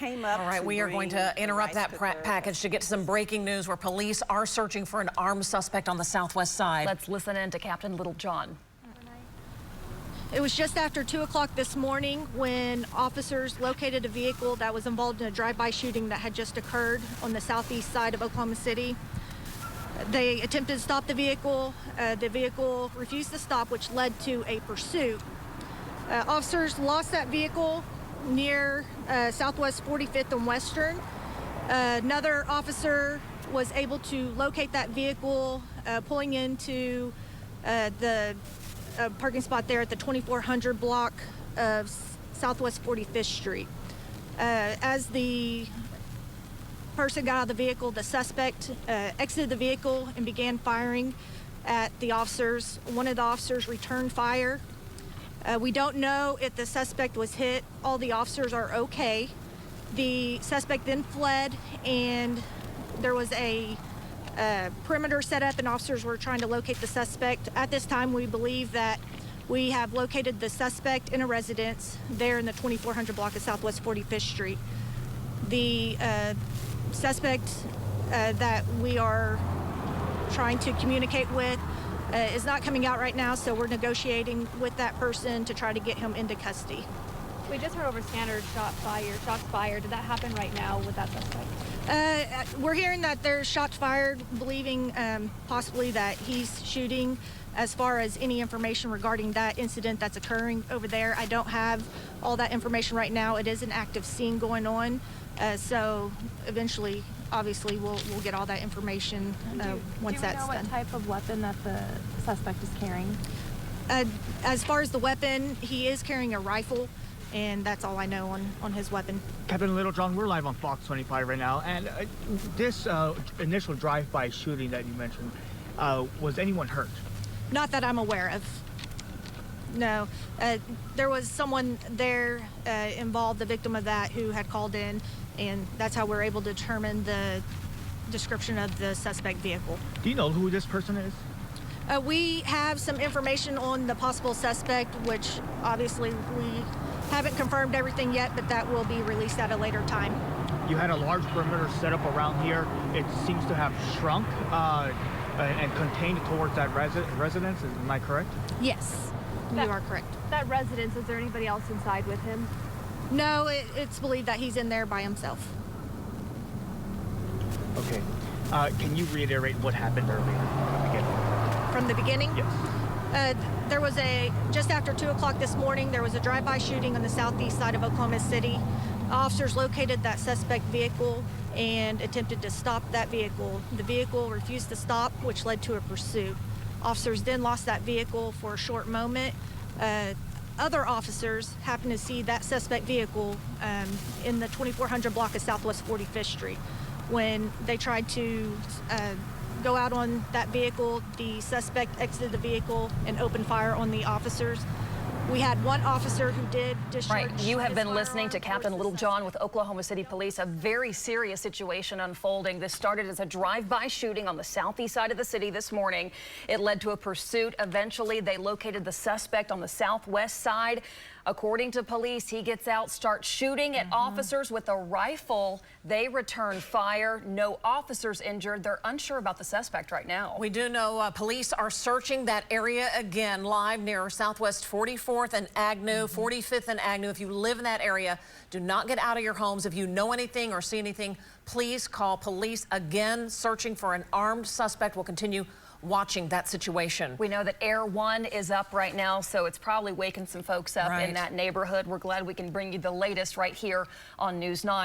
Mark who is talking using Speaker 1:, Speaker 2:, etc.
Speaker 1: came up.
Speaker 2: All right, we are going to interrupt that package to get to some breaking news where police are searching for an armed suspect on the southwest side.
Speaker 3: Let's listen in to Captain Littlejohn.
Speaker 4: It was just after 2 o'clock this morning when officers located a vehicle that was involved in a drive-by shooting that had just occurred on the southeast side of Oklahoma City. They attempted to stop the vehicle. The vehicle refused to stop, which led to a pursuit. Officers lost that vehicle near Southwest 45th and Western. Another officer was able to locate that vehicle pulling into the parking spot there at the 2400 block of Southwest 45th Street. As the person got out of the vehicle, the suspect exited the vehicle and began firing at the officers. One of the officers returned fire. We don't know if the suspect was hit. All the officers are okay. The suspect then fled, and there was a perimeter set up, and officers were trying to locate the suspect. At this time, we believe that we have located the suspect in a residence there in the 2400 block of Southwest 45th Street. The suspect that we are trying to communicate with is not coming out right now, so we're negotiating with that person to try to get him into custody.
Speaker 5: We just heard over standard shots fired. Did that happen right now with that suspect?
Speaker 4: We're hearing that there's shots fired, believing possibly that he's shooting. As far as any information regarding that incident that's occurring over there, I don't have all that information right now. It is an active scene going on, so eventually, obviously, we'll get all that information once that's done.
Speaker 5: Do you know what type of weapon that the suspect is carrying?
Speaker 4: As far as the weapon, he is carrying a rifle, and that's all I know on his weapon.
Speaker 6: Captain Littlejohn, we're live on Fox 25 right now, and this initial drive-by shooting that you mentioned, was anyone hurt?
Speaker 4: Not that I'm aware of. No. There was someone there involved, the victim of that, who had called in, and that's how we're able to determine the description of the suspect vehicle.
Speaker 6: Do you know who this person is?
Speaker 4: We have some information on the possible suspect, which obviously we haven't confirmed everything yet, but that will be released at a later time.
Speaker 6: You had a large perimeter set up around here. It seems to have shrunk and contained towards that residence. Am I correct?
Speaker 4: Yes, you are correct.
Speaker 5: That residence, is there anybody else inside with him?
Speaker 4: No, it's believed that he's in there by himself.
Speaker 6: Okay. Can you reiterate what happened earlier
Speaker 4: From the beginning?
Speaker 6: Yes.
Speaker 4: There was just after 2 o'clock this morning, there was a drive-by shooting on the southeast side of Oklahoma City. Officers located that suspect vehicle and attempted to stop that vehicle. The vehicle refused to stop, which led to a pursuit. Officers then lost that vehicle for a short moment. Other officers happened to see that suspect vehicle in the 2400 block of Southwest 45th Street. When they tried to go out on that vehicle, the suspect exited the vehicle and opened fire on the officers. We had one officer who did discharge.
Speaker 3: Right, you have been listening to Captain Littlejohn with Oklahoma City Police. A very serious situation unfolding. This started as a drive-by shooting on the southeast side of the city this morning. It led to a pursuit. Eventually, they located the suspect on the southwest side. According to police, he gets out, starts shooting at officers with a rifle. They return fire. No officers injured. They're unsure about the suspect right now.
Speaker 2: We do know police are searching that area again, live near Southwest 44th and Agnew, 45th and Agnew. If you live in that area, do not get out of your homes. If you know anything or see anything, please call police. Again, searching for an armed suspect. We'll continue watching that situation.
Speaker 3: We know that Air 1 is up right now, so it's probably waking some folks up in that neighborhood. We're glad we can bring you the latest right here on News 9.